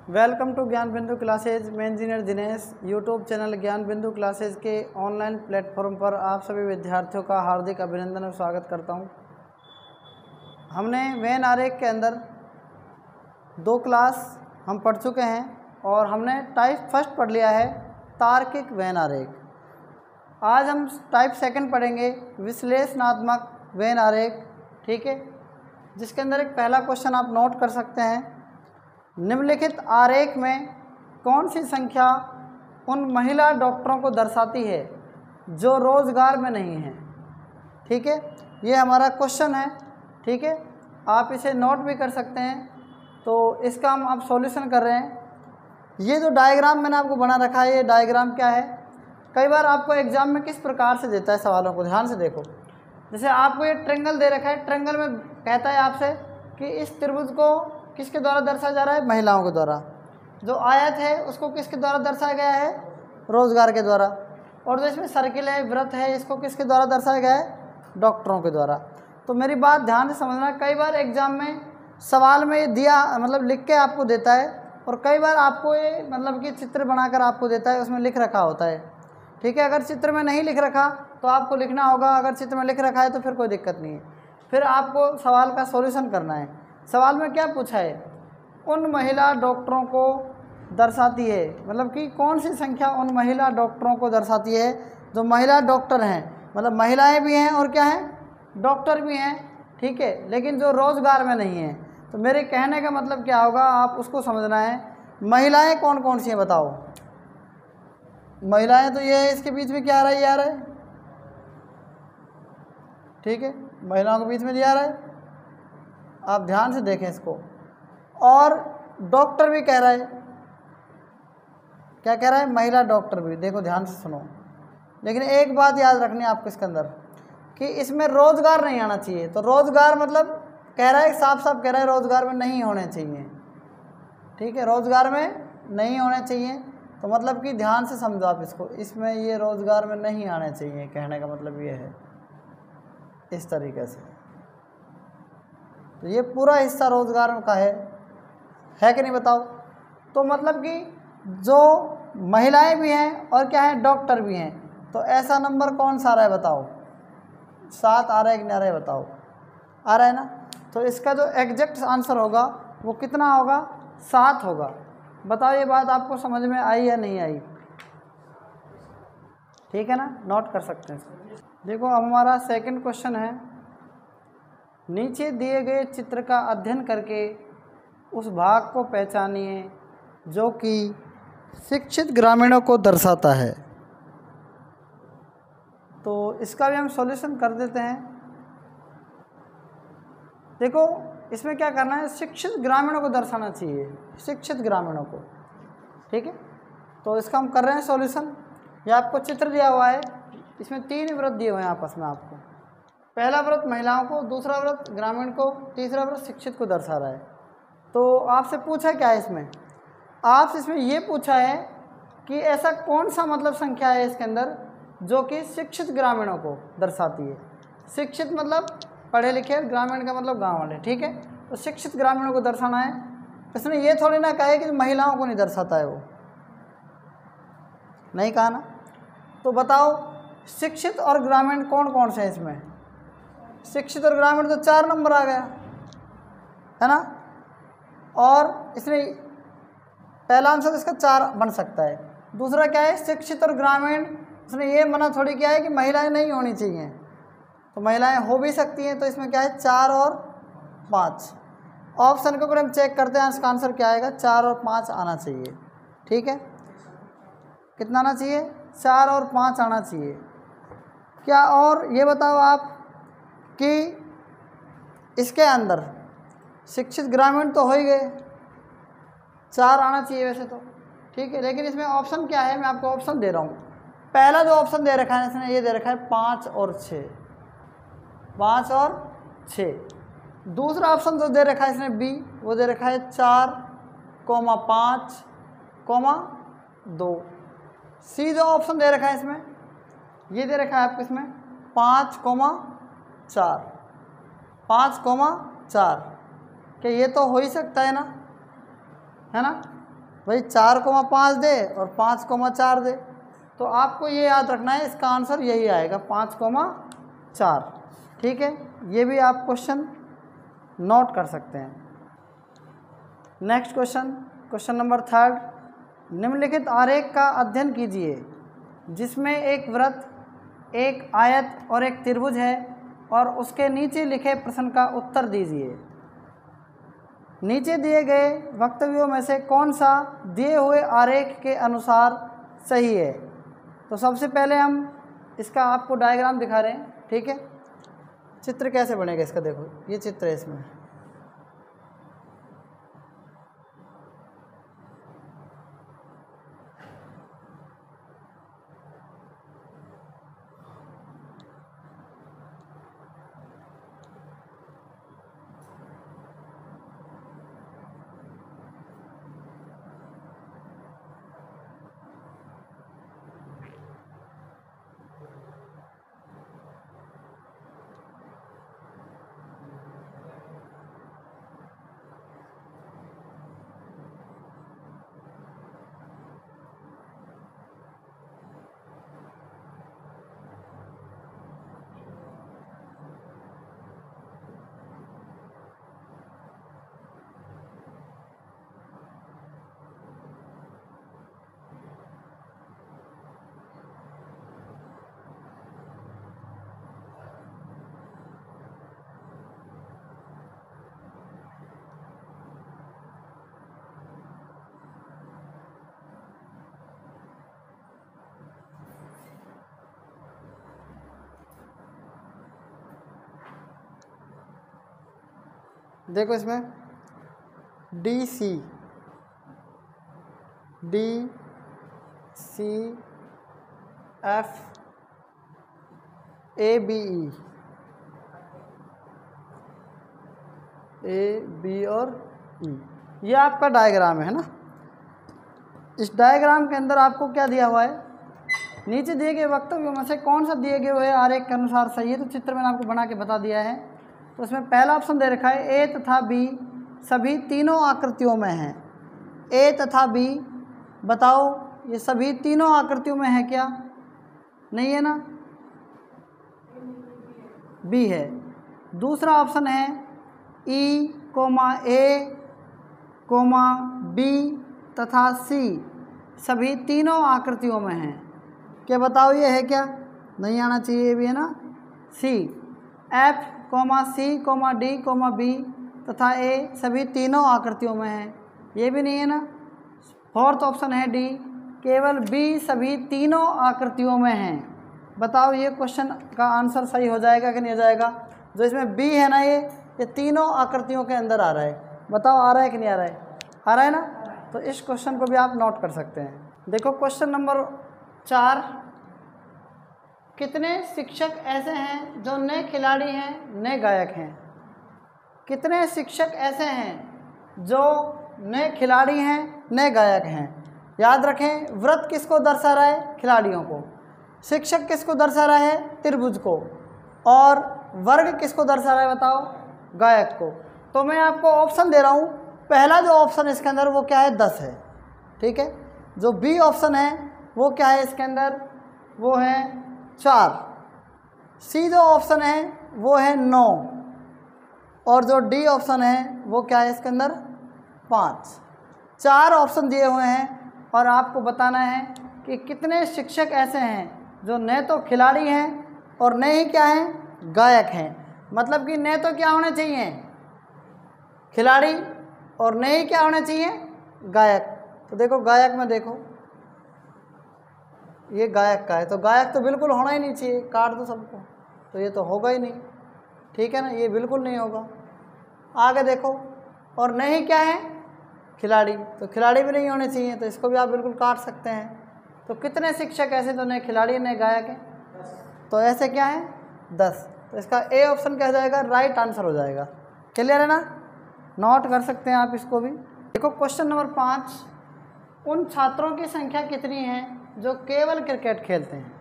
Welcome to ज्ञान बिंदु classes. मैं इंजीनियर दिनेश यूट्यूब चैनल ज्ञान बिंदु क्लासेज के ऑनलाइन प्लेटफॉर्म पर आप सभी विद्यार्थियों का हार्दिक अभिनंदन और स्वागत करता हूं। हमने वेन आरेख के अंदर 2 क्लास हम पढ़ चुके हैं और हमने टाइप फर्स्ट पढ़ लिया है, तार्किक वेन आरेख। आज हम टाइप सेकंड पढ़ेंगे, विश्लेषणात्मक वेन आरेख। ठीक है, जिसके अंदर एक पहला क्वेश्चन आप नोट कर सकते हैं। निम्नलिखित आरेख में कौन सी संख्या उन महिला डॉक्टरों को दर्शाती है जो रोज़गार में नहीं हैं। ठीक है, ये हमारा क्वेश्चन है। ठीक है, आप इसे नोट भी कर सकते हैं। तो इसका हम अब सॉल्यूशन कर रहे हैं। ये जो डायग्राम मैंने आपको बना रखा है, ये डायग्राम क्या है, कई बार आपको एग्जाम में किस प्रकार से देता है सवालों को, ध्यान से देखो। जैसे आपको ये ट्रायंगल दे रखा है, ट्रायंगल में कहता है आपसे कि इस त्रिभुज को किसके द्वारा दर्शाया जा रहा है, महिलाओं के द्वारा। जो आयत है उसको किसके द्वारा दर्शाया गया है, रोजगार के द्वारा। और जो इसमें सर्किल है, वृत्त है, इसको किसके द्वारा दर्शाया गया है, डॉक्टरों के द्वारा। तो मेरी बात ध्यान से समझना, कई बार एग्जाम में सवाल में ये दिया मतलब लिख के आपको देता है, और कई बार आपको ये मतलब कि चित्र बनाकर आपको देता है, उसमें लिख रखा होता है। ठीक है, अगर चित्र में नहीं लिख रखा तो आपको लिखना होगा, अगर चित्र में लिख रखा है तो फिर कोई दिक्कत नहीं है। फिर आपको सवाल का सॉल्यूशन करना है। सवाल में क्या पूछा है, उन महिला डॉक्टरों को दर्शाती है, मतलब कि कौन सी संख्या उन महिला डॉक्टरों को दर्शाती है जो महिला डॉक्टर हैं, मतलब महिलाएं भी हैं और क्या हैं, डॉक्टर भी हैं। ठीक है, लेकिन जो रोज़गार में नहीं है। तो मेरे कहने का मतलब क्या होगा, आप उसको समझना है। महिलाएं कौन कौन सी हैं बताओ। महिलाएं तो ये है, इसके बीच में क्या आ रहा है, ये आ रहा है। ठीक है, महिलाओं के बीच में ये आ रहा है, आप ध्यान से देखें इसको। और डॉक्टर भी कह रहा है, क्या कह रहा है, महिला डॉक्टर भी। देखो ध्यान से सुनो, लेकिन एक बात याद रखनी है आपको इसके अंदर कि इसमें रोज़गार नहीं आना चाहिए। तो रोज़गार मतलब कह रहा है, साफ साफ कह रहा है रोज़गार में नहीं होने चाहिए। ठीक है, रोज़गार में नहीं होने चाहिए, तो मतलब कि ध्यान से समझो आप इसको, इसमें ये रोज़गार में नहीं आने चाहिए, कहने का मतलब ये है इस तरीके से। तो ये पूरा हिस्सा रोज़गार का है कि नहीं बताओ। तो मतलब कि जो महिलाएं भी हैं और क्या है, डॉक्टर भी हैं। तो ऐसा नंबर कौन सा आ रहा है बताओ, 7 आ रहा है कि नहीं आ रहा है बताओ, आ रहा है ना। तो इसका जो एग्जैक्ट आंसर होगा वो कितना होगा, 7 होगा। बताओ ये बात आपको समझ में आई या नहीं आई। ठीक है ना, नोट कर सकते हैं। देखो अब हमारा सेकंड क्वेश्चन है, नीचे दिए गए चित्र का अध्ययन करके उस भाग को पहचानिए जो कि शिक्षित ग्रामीणों को दर्शाता है। तो इसका भी हम सॉल्यूशन कर देते हैं। देखो इसमें क्या करना है, शिक्षित ग्रामीणों को दर्शाना चाहिए, शिक्षित ग्रामीणों को। ठीक है, तो इसका हम कर रहे हैं सॉल्यूशन। ये आपको चित्र दिया हुआ है, इसमें 3 वृत्त दिए हुए हैं आपस में आपको। पहला व्रत महिलाओं को, दूसरा व्रत ग्रामीण को, तीसरा व्रत शिक्षित को दर्शा रहा है। तो आपसे पूछा क्या है इसमें, आपसे इसमें ये पूछा है कि ऐसा कौन सा मतलब संख्या है इसके अंदर जो कि शिक्षित ग्रामीणों को दर्शाती है। शिक्षित मतलब पढ़े लिखे, ग्रामीण का मतलब गांव वाले। ठीक है, तो शिक्षित ग्रामीणों को दर्शाना है। इसने ये थोड़ी ना कहा है कि महिलाओं को नहीं दर्शाता है, वो नहीं कहा ना। तो बताओ शिक्षित और ग्रामीण कौन कौन से हैं इसमें, शिक्षित और ग्रामीण तो 4 नंबर आ गया है ना। और इसने पहला आंसर इसका 4 बन सकता है। दूसरा क्या है, शिक्षित और ग्रामीण, इसने ये मना थोड़ी किया है कि महिलाएं नहीं होनी चाहिए, तो महिलाएं हो भी सकती हैं। तो इसमें क्या है, 4 और 5 ऑप्शन को अगर हम चेक करते हैं, इसका आंसर क्या आएगा, 4 और 5 आना चाहिए। ठीक है, कितना आना चाहिए, 4 और 5 आना चाहिए क्या। और ये बताओ आप कि इसके अंदर शिक्षित ग्रामीण तो हो ही गए, 4 आना चाहिए वैसे तो। ठीक है, लेकिन इसमें ऑप्शन क्या है, मैं आपको ऑप्शन दे रहा हूँ। पहला जो ऑप्शन दे रखा है इसने, ये दे रखा है 5 और 6, 5 और 6। दूसरा ऑप्शन जो दे रखा है इसने बी, वो दे रखा है 4, 5, 2। सी जो ऑप्शन दे रखा है इसमें, ये दे रखा है आपको इसमें 5, 4, 5, 4। क्या ये तो हो ही सकता है ना, है ना। भाई 4,5 दे और 5,4 दे, तो आपको ये याद रखना है, इसका आंसर यही आएगा 5,4। ठीक है, ये भी आप क्वेश्चन नोट कर सकते हैं। नेक्स्ट क्वेश्चन, क्वेश्चन नंबर 3, निम्नलिखित आरेख का अध्ययन कीजिए जिसमें एक वृत्त, एक आयत और एक त्रिभुज है और उसके नीचे लिखे प्रश्न का उत्तर दीजिए। नीचे दिए गए वक्तव्यों में से कौन सा दिए हुए आरेख के अनुसार सही है? तो सबसे पहले हम इसका आपको डायग्राम दिखा रहे हैं। ठीक है, चित्र कैसे बनेगा इसका, देखो ये चित्र है इसमें। देखो इसमें DC, F, ABE, A, B और E, ये आपका डायग्राम है ना। इस डायग्राम के अंदर आपको क्या दिया हुआ है? नीचे दिए गए वक्तव्यों में से कौन सा दिए गए हुए आरेख के अनुसार सही है? तो चित्र मैंने आपको बना के बता दिया है। तो इसमें पहला ऑप्शन दे रखा है A तथा B सभी तीनों आकृतियों में हैं। A तथा B, बताओ ये सभी तीनों आकृतियों में है क्या? नहीं है ना, B है। दूसरा ऑप्शन है E, A, B तथा C सभी तीनों आकृतियों में हैं। क्या बताओ ये है क्या? नहीं आना चाहिए, ये भी है ना। C, F, C, D, B तथा A सभी तीनों आकृतियों में है, ये भी नहीं है ना। फोर्थ ऑप्शन है D, केवल B सभी तीनों आकृतियों में है। बताओ ये क्वेश्चन का आंसर सही हो जाएगा कि नहीं हो जाएगा? जो इसमें B है ना, ये तीनों आकृतियों के अंदर आ रहा है। बताओ आ रहा है कि नहीं आ रहा है? आ रहा है ना। तो इस क्वेश्चन को भी आप नोट कर सकते हैं। देखो क्वेश्चन नंबर 4, कितने शिक्षक ऐसे हैं जो नए खिलाड़ी हैं, नए गायक हैं? कितने शिक्षक ऐसे हैं जो नए खिलाड़ी हैं, नए गायक हैं? याद रखें, वृत्त किसको दर्शा रहा है? खिलाड़ियों को। शिक्षक किसको दर्शा रहा है? त्रिभुज को। और वर्ग किसको दर्शा रहा है? बताओ, गायक को। तो मैं आपको ऑप्शन दे रहा हूँ। पहला जो ऑप्शन है इसके अंदर वो क्या है? 10 है। ठीक है। जो B ऑप्शन है वो क्या है इसके अंदर? वो है 4। C जो ऑप्शन है वो है 9 और जो D ऑप्शन है वो क्या है इसके अंदर? 5। 4 ऑप्शन दिए हुए हैं और आपको बताना है कि कितने शिक्षक ऐसे हैं जो न तो खिलाड़ी हैं और न ही क्या हैं? गायक हैं। मतलब कि न तो क्या होने चाहिए? खिलाड़ी, और न ही क्या होने चाहिए? गायक। तो देखो गायक में देखो, ये गायक का है, तो गायक तो बिल्कुल होना ही नहीं चाहिए, काट दो सबको, तो ये तो होगा ही नहीं। ठीक है ना, ये बिल्कुल नहीं होगा। आगे देखो, और नहीं क्या है? खिलाड़ी, तो खिलाड़ी भी नहीं होने चाहिए, तो इसको भी आप बिल्कुल काट सकते हैं। तो कितने शिक्षक ऐसे तो नए खिलाड़ी नए गायक हैं? तो ऐसे क्या है? 10। तो इसका ए ऑप्शन क्या हो जाएगा? राइट आंसर हो जाएगा। क्लियर है ना? नोट कर सकते हैं आप इसको भी। देखो क्वेश्चन नंबर 5, उन छात्रों की संख्या कितनी है जो केवल क्रिकेट खेलते हैं?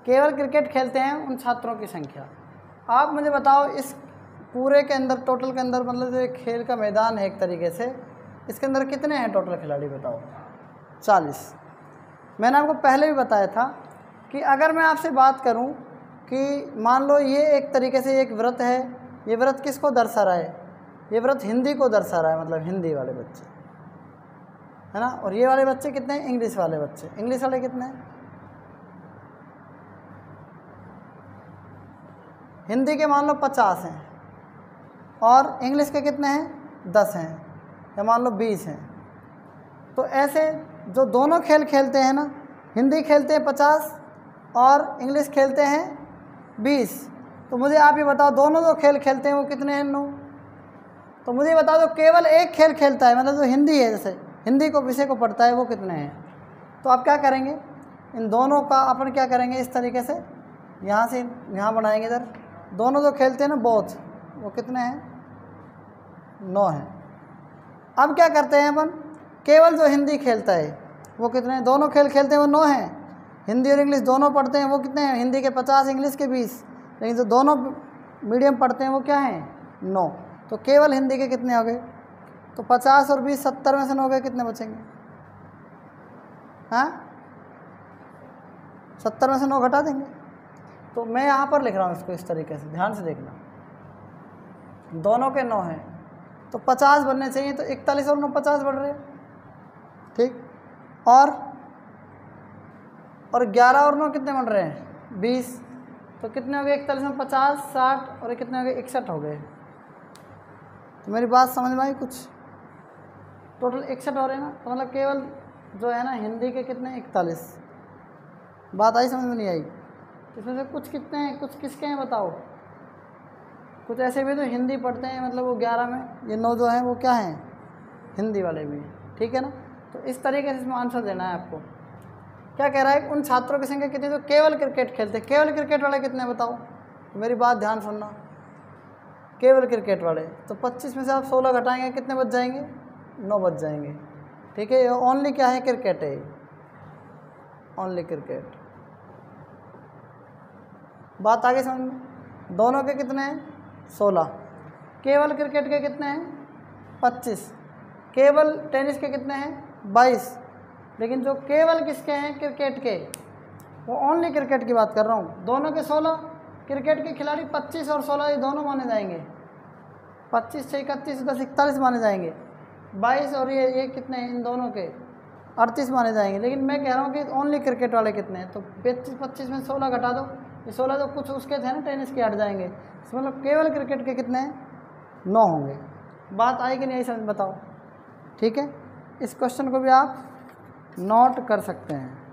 केवल क्रिकेट खेलते हैं उन छात्रों की संख्या। आप मुझे बताओ, इस पूरे के अंदर, टोटल के अंदर, मतलब जो एक खेल का मैदान है एक तरीके से, इसके अंदर कितने हैं टोटल खिलाड़ी बताओ? 40। मैंने आपको पहले भी बताया था कि अगर मैं आपसे बात करूं कि मान लो ये एक तरीके से एक व्रत है, ये व्रत किसको दर्शा रहा है? ये व्रत हिंदी को दर्शा रहा है, मतलब हिंदी वाले बच्चे, है ना। और ये वाले बच्चे कितने हैं? इंग्लिश वाले बच्चे। इंग्लिश वाले कितने हैं? हिंदी के मान लो 50 हैं और इंग्लिश के कितने हैं? 10 हैं, या मान लो 20 हैं। तो ऐसे जो दोनों खेल खेलते हैं ना, हिंदी खेलते हैं 50 और इंग्लिश खेलते हैं 20, तो मुझे आप ये बताओ दोनों जो खेल खेलते हैं वो कितने हैं? 9। तो मुझे बता दो केवल एक खेल खेलता है, मतलब जो हिंदी है, जैसे हिंदी को विषय को पढ़ता है, वो कितने हैं? तो आप क्या करेंगे, इन दोनों का अपन क्या करेंगे, इस तरीके से यहाँ से यहाँ बनाएंगे। इधर दोनों जो खेलते हैं ना बोथ, वो कितने हैं? 9 हैं। अब क्या करते हैं अपन, केवल जो हिंदी खेलता है वो कितने हैं? दोनों खेल खेलते हैं वो 9 हैं। हिंदी और इंग्लिश दोनों पढ़ते हैं वो कितने हैं? हिंदी के 50, इंग्लिश के 20। लेकिन जो दोनों मीडियम पढ़ते हैं वो क्या हैं? 9। तो केवल हिंदी के कितने हो गए? तो 50 और 20 70 में से 9 गए, कितने बचेंगे? हाँ, 70 में से 9 घटा देंगे। तो मैं यहाँ पर लिख रहा हूँ इसको इस तरीके से, ध्यान से देखना। दोनों के 9 हैं तो 50 बनने चाहिए, तो 41 और 9 50 बढ़ रहे हैं, ठीक। और 11 और 9 कितने बन रहे हैं? 20। तो कितने हो गए? 41 में 50 60, और ये कितने हो गए? 61 हो गए। तो मेरी बात समझ में आई कुछ? टोटल 61 हो रहे हैं ना। तो मतलब केवल जो है ना हिंदी के कितने? 41। बात आई समझ में? नहीं आई? इसमें से कुछ कितने हैं, कुछ किसके हैं बताओ? कुछ ऐसे भी तो हिंदी पढ़ते हैं, मतलब वो 11 में ये 9 जो हैं वो क्या हैं? हिंदी वाले भी हैं, ठीक है ना। तो इस तरीके से इसमें आंसर देना है आपको। क्या कह रहा है, उन छात्रों की संख्या कितनी जो केवल क्रिकेट खेलते हैं? केवल क्रिकेट वाले कितने बताओ? तो मेरी बात ध्यान सुनना, केवल क्रिकेट वाले, तो 25 में से आप 16 घटाएंगे, कितने बच जाएंगे? 9 बच जाएंगे, ठीक है। ओनली क्या है? क्रिकेट है, ओनली क्रिकेट। बात आगे समझ में? दोनों के कितने हैं? 16। केवल क्रिकेट के कितने हैं? 25। केवल टेनिस के कितने हैं? 22। लेकिन जो केवल किसके हैं? क्रिकेट के, वो ओनली क्रिकेट की बात कर रहा हूँ। दोनों के 16, क्रिकेट के खिलाड़ी 25 और 16 ये दोनों माने जाएंगे। 25 से 31 10 41 माने जाएंगे। 22 और ये कितने हैं? इन दोनों के 38 माने जाएंगे। लेकिन मैं कह रहा हूँ कि ओनली क्रिकेट वाले कितने हैं? तो 25 में 16 घटा दो, ये 16 जो कुछ उसके थे ना टेनिस के हट जाएंगे। मतलब केवल क्रिकेट के कितने हैं? 9 होंगे। बात आई कि नहीं आई समझ बताओ? ठीक है, इस क्वेश्चन को भी आप नोट कर सकते हैं।